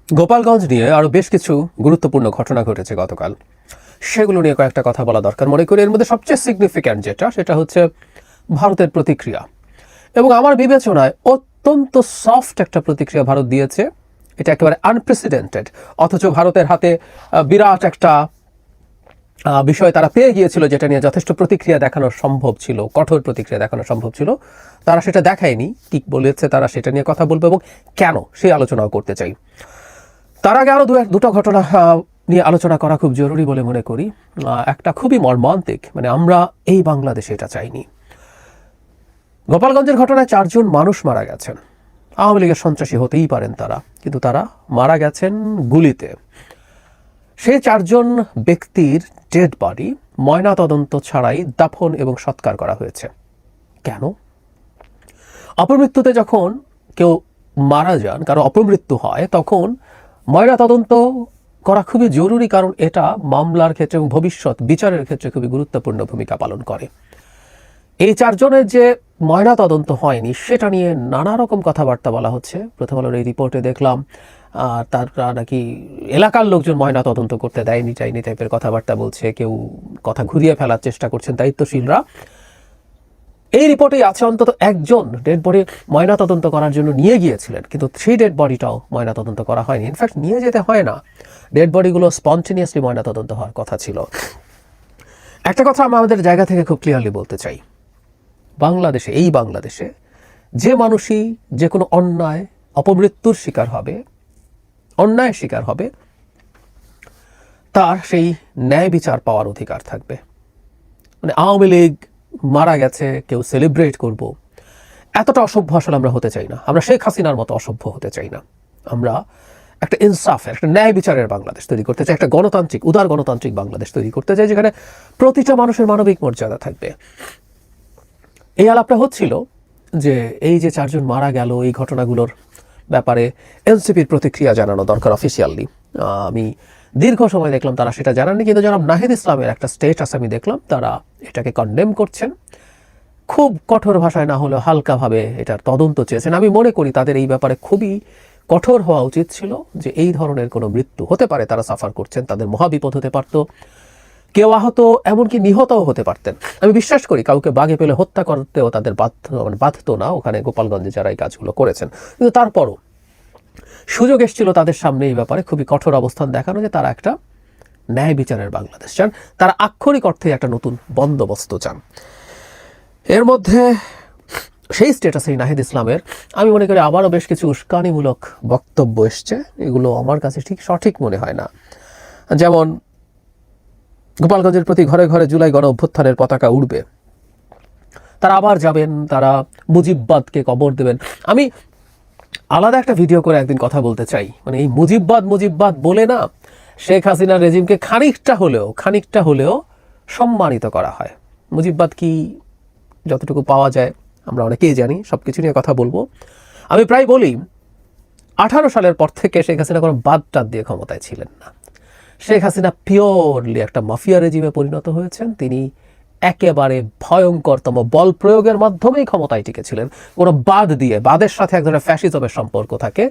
গোপালগঞ্জ নিয়ে আরও বেশ কিছু গুরুত্বপূর্ণ ঘটনা ঘটেছে গতকাল। সেগুলো নিয়ে কয়েকটা কথা বলা দরকার মনে করি। এর মধ্যে সবচেয়ে সিগনিফিক্যান্ট সেটা হচ্ছে ভারতের প্রতিক্রিয়া, এবং আমার বিবেচনায় অত্যন্ত সফট একটা প্রতিক্রিয়া ভারত দিয়েছে। এটা একেবারে আনপ্রেসিডেন্টেড, অথচ ভারতের হাতে বিরাট একটা বিষয় তারা পেয়ে গিয়েছিল, যেটা নিয়ে যথেষ্ট প্রতিক্রিয়া দেখানো সম্ভব ছিল, কঠোর প্রতিক্রিয়া দেখানো সম্ভব ছিল। তারা সেটা দেখায়নি। কি বলেছে তারা, সেটা নিয়ে কথা বলবো এবং কেন সেই আলোচনাও করতে চাই। তার আগে আরও দুটো ঘটনা নিয়ে আলোচনা করা খুব জরুরি বলে মনে করি। একটা খুবই মর্মান্তিক, মানে আমরা এই বাংলাদেশে এটা চাইনি। গোপালগঞ্জের ঘটনায় 4 জন মানুষ মারা গেছেন। আওয়ামী লীগের সন্ত্রাসী হতেই পারেন তারা, কিন্তু তারা মারা গেছেন গুলিতে। সেই 4 জন ব্যক্তির ডেড বডি ময়নাতদন্ত ছাড়াই দাফন এবং সৎকার করা হয়েছে। কেন? অপমৃত্যুতে যখন কেউ মারা যান, কারো অপমৃত্যু হয়, তখন ময়নাতদন্ত করা খুবই জরুরি, কারণ এটা মামলার ক্ষেত্রে এবং ভবিষ্যৎ বিচারের ক্ষেত্রে খুবই গুরুত্বপূর্ণ ভূমিকা পালন করে। এই 4 জনের যে ময়নাতদন্ত হয়নি সেটা নিয়ে নানা রকম কথাবার্তা বলা হচ্ছে। প্রথম আলোর এই রিপোর্টে দেখলাম তারা নাকি এলাকার লোকজন ময়নাতদন্ত করতে দেয়নি টাইপের কথাবার্তা বলছে। কেউ কথা ঘুরিয়ে ফেলার চেষ্টা করছেন দায়িত্বশীলরা। এই রিপোর্টেই আছে অন্তত একজন ডেড বডি ময়নাতদন্ত করার জন্য নিয়ে গিয়েছিলেন, কিন্তু সেই ডেড বডিটাও ময়নাতদন্ত করা হয়নি। ইনফ্যাক্ট নিয়ে যেতে হয় না, ডেড বডিগুলো স্পন্টেনিয়াসলি ময়নাতদন্ত হওয়ার কথা ছিল। একটা কথা আমরা আমাদের জায়গা থেকে খুব ক্লিয়ারলি বলতে চাই, এই বাংলাদেশে যে মানুষই যে কোনো অপমৃত্যুর শিকার হবে, অন্যায়ের শিকার হবে, তার সেই ন্যায় বিচার পাওয়ার অধিকার থাকবে। মানে আওয়ামী লীগ মারা গেছে, কেউ সেলিব্রেট করব, এতটা অসভ্য আসলে আমরা হতে চাই না। আমরা শেখ হাসিনার মতো অসভ্য হতে চাই না। আমরা একটা ইনসাফের, একটা ন্যায় বিচারের বাংলাদেশ তৈরি করতে চাই, একটা উদার গণতান্ত্রিক বাংলাদেশ তৈরি করতে চাই, যেখানে প্রতিটা মানুষের মানবিক মর্যাদা থাকবে। এই আলাপটা হচ্ছিল যে এই যে 4 জন মারা গেল, এই ঘটনাগুলোর ব্যাপারে এনসিপির প্রতিক্রিয়া জানানো দরকার অফিসিয়ালি। আমি দীর্ঘ সময় দেখলাম তারা সেটা জানাননি, কিন্তু জনাব নাহিদ ইসলামের একটা স্টেটাস আমি দেখলাম, তারা এটাকে কন্ডেম করছেন। খুব কঠোর ভাষায় না হলেও হালকাভাবে এটার তদন্ত চেয়েছেন। আমি মনে করি তাদের এই ব্যাপারে খুবই কঠোর হওয়া উচিত ছিল, যে এই ধরনের কোনো মৃত্যু হতে পারে, তারা সাফার করছেন, তাদের মহাবিপদ হতে পারত, কেউ আহত, এমনকি নিহতও হতে পারতেন। আমি বিশ্বাস করি কাউকে বাগে পেলে হত্যা করতেও তাদের বাধ্য না, ওখানে গোপালগঞ্জে যারা এই কাজগুলো করেছেন। কিন্তু তারপরও সুযোগ এসেছিল তাদের সামনে এই ব্যাপারে খুবই কঠোর অবস্থান দেখানো, যে তারা একটা ন্যায় বিচারের বাংলাদেশ চান, তারা আক্ষরিক অর্থে একটা নতুন বন্দোবস্ত চান। এর মধ্যে সেই স্ট্যাটাসে নাহিদ ইসলামের আমি মনে করি আবারও বেশ কিছু উস্কানিমূলক বক্তব্য এসছে। এগুলো আমার কাছে ঠিক সঠিক মনে হয় না। যেমন গোপালগঞ্জের প্রতি ঘরে ঘরে জুলাই গণ অভ্যুত্থানের পতাকা উড়বে, তারা আবার যাবেন, তারা মুজিববাদকে কবর দেবেন। আমি আলাদা একটা ভিডিও করে একদিন কথা বলতে চাই। মানে এই মুজিববাদ বলে না, শেখ হাসিনার রেজিমকে খানিকটা হলেও সম্মানিত করা হয়। মুজিববাদ কি যতটুকু পাওয়া যায় আমরা অনেকেই জানি, সব কিছু নিয়ে কথা বলবো। আমি প্রায় বলি 18 সালের পর থেকে শেখ হাসিনা কোনো বাদ দিয়ে ক্ষমতায় ছিলেন না। শেখ হাসিনা পিওরলি একটা মাফিয়া রেজিমে পরিণত হয়েছেন। তিনি একেবারে ভয়ঙ্করতম বল প্রয়োগের মাধ্যমেই ক্ষমতায় টিকেছিলেন। কোনো বাদের সাথে এক ধরনের ফ্যাসিজমের সম্পর্ক থাকে।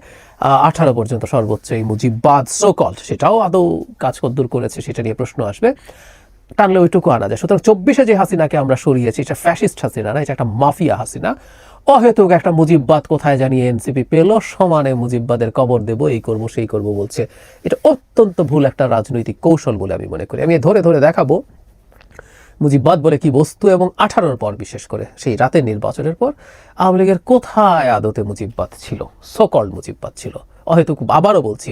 18 পর্যন্ত সর্বোচ্চ এই মুজিববাদ সোকল্ড, সেটাও আদৌ কাজ কদ্দূর করেছে সেটা নিয়ে প্রশ্ন আসবে, টানলে ওইটুকু আনা যায়। সুতরাং 24-এ যে হাসিনাকে আমরা সরিয়েছি, এটা ফ্যাসিস্ট হাসিনা না, এটা একটা মাফিয়া হাসিনা। অহেতুক একটা মুজিববাদ কোথায় জানিয়ে এনসিপি পেল, সমানে মুজিববাদের কবর দেব, এই করব সেই করব বলছে। এটা অত্যন্ত ভুল একটা রাজনৈতিক কৌশল বলে আমি মনে করি। আমি ধরে ধরে দেখাবো মুজিববাদ বলে কি বস্তু, এবং 18-র পর, বিশেষ করে সেই রাতের নির্বাচনের পর আওয়ামী লীগের কোথায় আদতে মুজিববাদ ছিল, সোকল্ড মুজিববাদ ছিল। অহেতুক আবারও বলছি,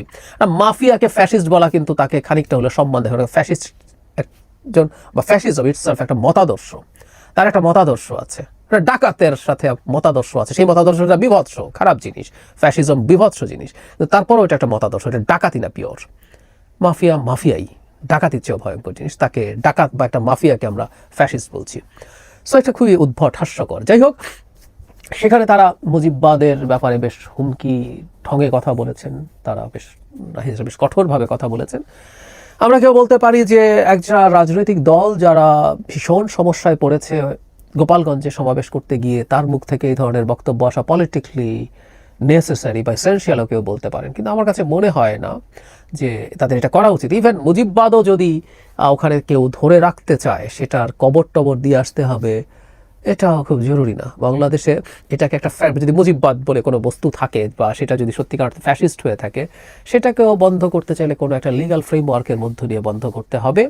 মাফিয়াকে ফ্যাসিস্ট বলা কিন্তু তাকে খানিকটা হলে সম্মান দেখানো। ফ্যাসিস্ট একজন, বা ফ্যাসিজম ইটসেলফ একটা মতাদর্শ, তার একটা মতাদর্শ আছে, ডাকাতের সাথে মতাদর্শ আছে। সেই মতাদর্শটা বিভৎস, খারাপ জিনিস। ফ্যাসিজম বিভৎস জিনিস, কিন্তু তারপরও এটা একটা মতাদর্শ, এটা ডাকাতি না পিওর। মাফিয়াই ডাকাতির চেয়েও ভয়ঙ্কর জিনিস। তাকে ডাকাত বা একটা মাফিয়াকে আমরা ফ্যাসিস্ট বলছি। সো এটা খুবই উদ্ভট, হাস্যকর। যাই হোক, সেখানে তারা মুজিববাদের ব্যাপারে বেশ হুমকি ঢঙে কথা বলেছেন, তারা বেশ কঠোরভাবে কথা বলেছেন। আমরা কেউ বলতে পারি যে একটা রাজনৈতিক দল যারা ভীষণ সমস্যায় পড়েছে, গোপালগঞ্জে সমাবেশ করতে গিয়ে তার মুখ থেকে এই ধরনের বক্তব্য আসা পলিটিক্যালি নেসেসারি বা এসেনশিয়ালও কেউ বলতে পারেন, কিন্তু আমার কাছে মনে হয় না যে তাদের এটা করা উচিত। ইভেন মুজিববাদও যদি ওখানে কেউ ধরে রাখতে চায়, সেটার কবর টবর দিয়ে আসতে হবে, এটাও খুব জরুরি না। বাংলাদেশে এটাকে একটা যদি মুজিববাদ বলে কোনো বস্তু থাকে বা সেটা যদি সত্যিকার ফ্যাসিস্ট হয়ে থাকে, সেটাকেও বন্ধ করতে চাইলে কোনো একটা লিগাল ফ্রেমওয়ার্কের মধ্য দিয়ে বন্ধ করতে হবে।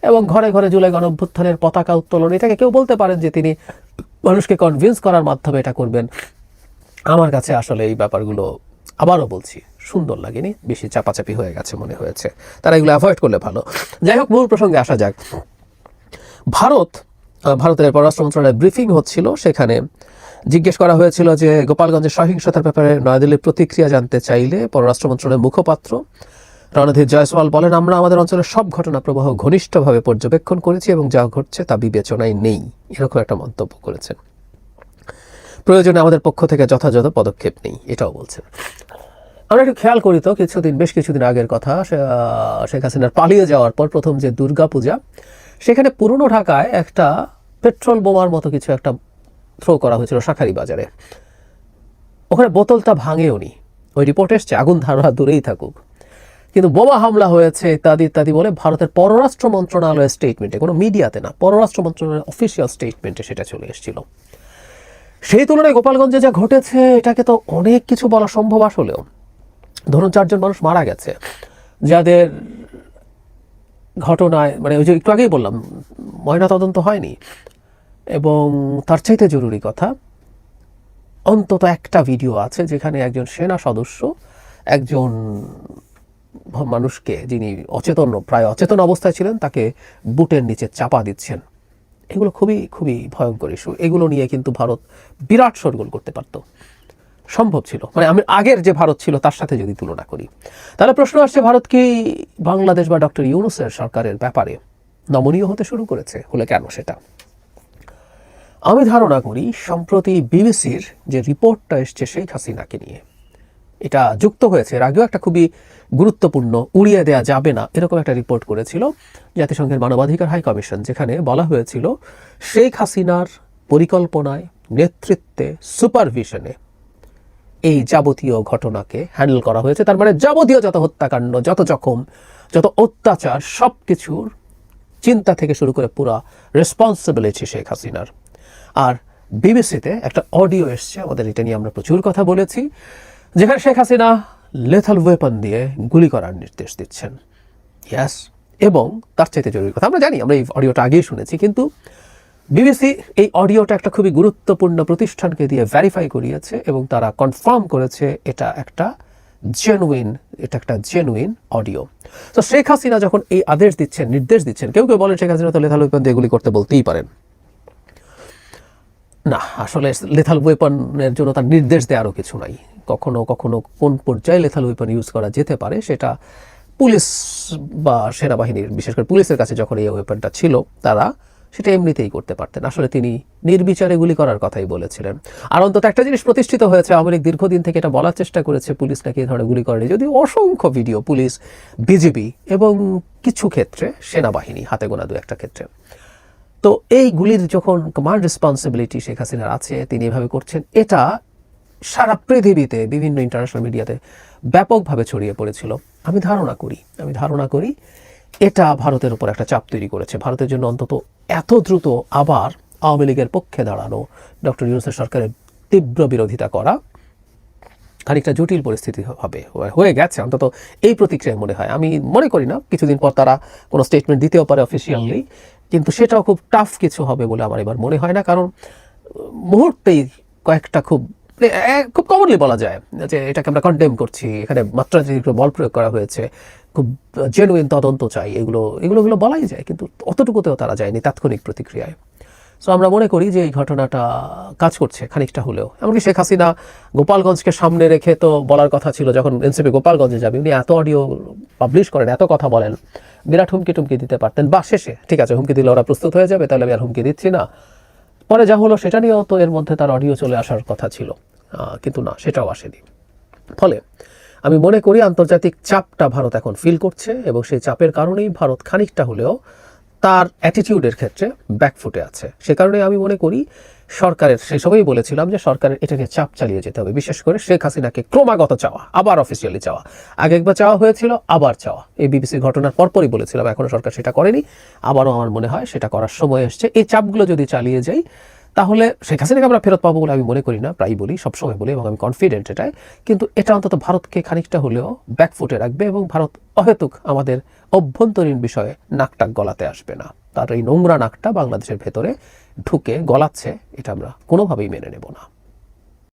এবং ঘরে ঘরে জুলাই গণঅভ্যুত্থানের পতাকা উত্তোলন, এটাকে কেউ বলতে পারেন যে তিনি মানুষকে কনভিন্স করার মাধ্যমে এটা করবেন। আমার কাছে আসলে এই ব্যাপারগুলো, আবারও বলছি, সুন্দর লাগেনি, বেশি চাপাচাপি হয়ে গেছে মনে হয়েছে। তারা এগুলো অ্যাভয়েড করলে ভালো। যাই হোক, মূল প্রসঙ্গে আসা যাক। ভারতের পররাষ্ট্র মন্ত্রণালয়ে ব্রিফিং হচ্ছিল, সেখানে জিজ্ঞেস করা হয়েছিল যে গোপালগঞ্জের সহিংসতার ব্যাপারে নয়াদিল্লির প্রতিক্রিয়া জানতে চাইলে পররাষ্ট্র মন্ত্রণালয়ের মুখপাত্র রণধীর জয়সওয়াল বলেন, আমরা আমাদের অঞ্চলের সব ঘটনা প্রবাহ ঘনিষ্ঠভাবে পর্যবেক্ষণ করেছি এবং যা ঘটছে তা বিবেচনায় নেই, এরকম একটা মন্তব্য করেছেন। প্রয়োজনে আমাদের পক্ষ থেকে যথাযথ পদক্ষেপ নেই, এটাও বলছেন। আমরা একটু খেয়াল করি তো, বেশ কিছুদিন আগের কথা, শেখ হাসিনার পালিয়ে যাওয়ার পর প্রথম যে দুর্গাপূজা, সেখানে পুরনো ঢাকায় একটা পেট্রোল বোমার মতো কিছু একটা থ্রো করা হয়েছিল শাঁখারী বাজারে। ওখানে বোতলটা ভাঙেও নি, ওই রিপোর্ট এসছে, আগুন ধারা দূরেই থাকুক, কিন্তু বোমা হামলা হয়েছে ইত্যাদি ইত্যাদি বলে ভারতের পররাষ্ট্র মন্ত্রণালয়ের স্টেটমেন্টে, কোনো মিডিয়াতে না, পররাষ্ট্র মন্ত্রণালয়ের অফিসিয়াল স্টেটমেন্টে সেটা চলে এসেছিল। সেই তুলনায় গোপালগঞ্জে যা ঘটেছে, এটাকে তো অনেক কিছু বলা সম্ভব। আসলেও ধরুন 4 জন মানুষ মারা গেছে, যাদের ঘটনায় মানে ওই যে একটু আগেই বললাম ময়নাতদন্ত হয়নি, এবং তার চাইতে জরুরি কথা, অন্তত একটা ভিডিও আছে যেখানে একজন সেনা সদস্য একজন মানুষকে, যিনি প্রায় অচেতন অবস্থায় ছিলেন, তাকে বুটের নিচে চাপা দিচ্ছেন। এগুলো খুবই খুবই ভয়ঙ্কর ইস্যু। এগুলো নিয়ে কিন্তু ভারত বিরাট শোরগোল করতে পারত, সম্ভব ছিল। মানে আমি আগের যে ভারত ছিল তার সাথে যদি তুলনা করি, তাহলে প্রশ্ন আসছে, ভারত কি বাংলাদেশ বা ডক্টর ইউনূসের সরকারের ব্যাপারে নমনীয় হতে শুরু করেছে? হলে কেন সেটা? আমি ধারণা করি সম্প্রতি বিবিসির যে রিপোর্টটা এসছে শেখ হাসিনাকে নিয়ে, এটা যুক্ত হয়েছে। এর আগেও একটা খুবই গুরুত্বপূর্ণ, উড়িয়ে দেওয়া যাবে না এরকম একটা রিপোর্ট করেছিল জাতিসংঘের মানবাধিকার হাই কমিশন, যেখানে বলা হয়েছিল শেখ হাসিনার পরিকল্পনায়, নেতৃত্বে, সুপারভিশনে এই যাবতীয় ঘটনাকে হ্যান্ডেল করা হয়েছে। তার মানে যাবতীয় যত হত্যাকাণ্ড, যত জখম, যত অত্যাচার, সব কিছুর চিন্তা থেকে শুরু করে পুরা রেসপন্সিবিলিটি শেখ হাসিনার। আর বিবিসিতে একটা অডিও এসছে, আমাদের এটা নিয়ে আমরা প্রচুর কথা বলেছি, যেখানে শেখ হাসিনা লেথাল ওয়েপন দিয়ে গুলি করার নির্দেশ দিচ্ছেন। ইয়াস, এবং তার চাইতে জরুরি কথা, আমরা জানি, আমরা এই অডিওটা আগেই শুনেছি, কিন্তু বিবিসি এই অডিওটা একটা খুবই গুরুত্বপূর্ণ প্রতিষ্ঠানকে দিয়ে ভেরিফাই করিয়েছে এবং তারা কনফার্ম করেছে এটা একটা জেনুইন অডিও। তো শেখ হাসিনা যখন এই নির্দেশ দিচ্ছেন, কেউ কেউ বলেন শেখ হাসিনা তো লেথাল ওয়েপন দিয়ে গুলি করতে বলতেই পারেন। না, আসলে লেথাল ওয়েপনের জন্য তার নির্দেশ দেওয়ারও কিছু নাই। কখনো কখনো কোন পর্যায়ে লেথাল ওয়েপন ইউজ করা যেতে পারে সেটা পুলিশ বা সেনাবাহিনীর, বিশেষ করে পুলিশের কাছে যখন এই ওয়েপনটা ছিল, তারা সেটা এমনিতেই করতে পারতেন। আসলে তিনি নির্বিচারে গুলি করার কথাই বলেছিলেন। আর অন্তত একটা জিনিস প্রতিষ্ঠিত হয়েছে, আওয়ামী লীগ দীর্ঘদিন থেকে এটা বলার চেষ্টা করেছে পুলিশ নাকি এই ধরনের গুলি করেনি, যদিও অসংখ্য ভিডিও পুলিশ, বিজিবি এবং কিছু ক্ষেত্রে সেনাবাহিনী, হাতে গোনা 2-1টা ক্ষেত্রে। তো এই গুলির যখন কমান্ড রেসপন্সিবিলিটি শেখ হাসিনার আছে, তিনি এভাবে করছেন, এটা সারা পৃথিবীতে বিভিন্ন ইন্টারন্যাশনাল মিডিয়াতে ব্যাপকভাবে ছড়িয়ে পড়েছিল। আমি ধারণা করি এটা ভারতের উপর একটা চাপ তৈরি করেছে। ভারতের জন্য অন্তত এত দ্রুত আবার আওয়ামী লীগের পক্ষে দাঁড়ানো, ডক্টর ইউনূসের সরকারের তীব্র বিরোধিতা করা খানিকটা জটিল পরিস্থিতি হয়ে গেছে, অন্তত এই প্রতিক্রিয়া মনে হয়। আমি মনে করি না কিছুদিন পর তারা কোনো স্টেটমেন্ট দিতেও পারে অফিসিয়ালি, কিন্তু সেটাও খুব টাফ কিছু হবে বলে আমার এবার মনে হয় না। কারণ মুহূর্তেই কয়েকটা খুব কমনলি বলা যায় যে এটাকে আমরা কন্ডেম করছি, এখানে মাত্রাতিরিক্ত বল প্রয়োগ করা হয়েছে, খুব জেনুইন তদন্ত চাই, এগুলো বলাই যায়, কিন্তু অতটুকুতেও তারা যায়নি তাৎক্ষণিক প্রতিক্রিয়ায়। সো আমরা মনে করি যে এই ঘটনাটা কাজ করছে খানিকটা হলেও। এমনকি শেখ হাসিনা গোপালগঞ্জকে সামনে রেখে তো বলার কথা ছিল, যখন এনসিপি গোপালগঞ্জে যাবে, উনি এত অডিও পাবলিশ করেন, এত কথা বলেন, বিরাট হুমকি টুমকি দিতে পারতেন, বা শেষে ঠিক আছে হুমকি দিলে ওরা প্রস্তুত হয়ে যাবে, তাহলে আমি আর হুমকি দিচ্ছি না। পরে যা হলো সেটা নিয়েও তো এর মধ্যে তার অডিও চলে আসার কথা ছিল, কিন্তু না, সেটাও আসেনি। ফলে আমি মনে করি আন্তর্জাতিক চাপটা ভারত এখন ফিল করছে, এবং সেই চাপের কারণেই ভারত খানিকটা হলেও তার অ্যাটিটিউডের ক্ষেত্রে ব্যাকফুটে আছে। সে কারণে আমি মনে করি সরকারের সেই সময়ই বলেছিলাম যে সরকারের এটাকে চাপ চালিয়ে যেতে হবে, বিশেষ করে শেখ হাসিনাকে ক্রমাগত চাওয়া, আবার অফিসিয়ালি চাওয়া। আগে একবার চাওয়া হয়েছিল, আবার চাওয়া। এই বিবিসি ঘটনার পরপরই বলেছিলাম, এখনো সরকার সেটা করেনি। আবারও আমার মনে হয় সেটা করার সময় এসছে। এই চাপগুলো যদি চালিয়ে যাই তাহলে শেখ হাসিনাকে আমরা ফেরত পাবো বলে আমি মনে করি না, প্রায় বলি, সবসময় বলি, এবং আমি কনফিডেন্ট এটাই। কিন্তু এটা অন্তত ভারতকে খানিকটা হলেও ব্যাকফুটে রাখবে, এবং ভারত অহেতুক আমাদের অভ্যন্তরীণ বিষয়ে নাকটাক গলাতে আসবে না। তার এই নোংরা নাকটা বাংলাদেশের ভেতরে ঢুকে গলাচ্ছে, এটা আমরা কোনোভাবেই মেনে নেব না।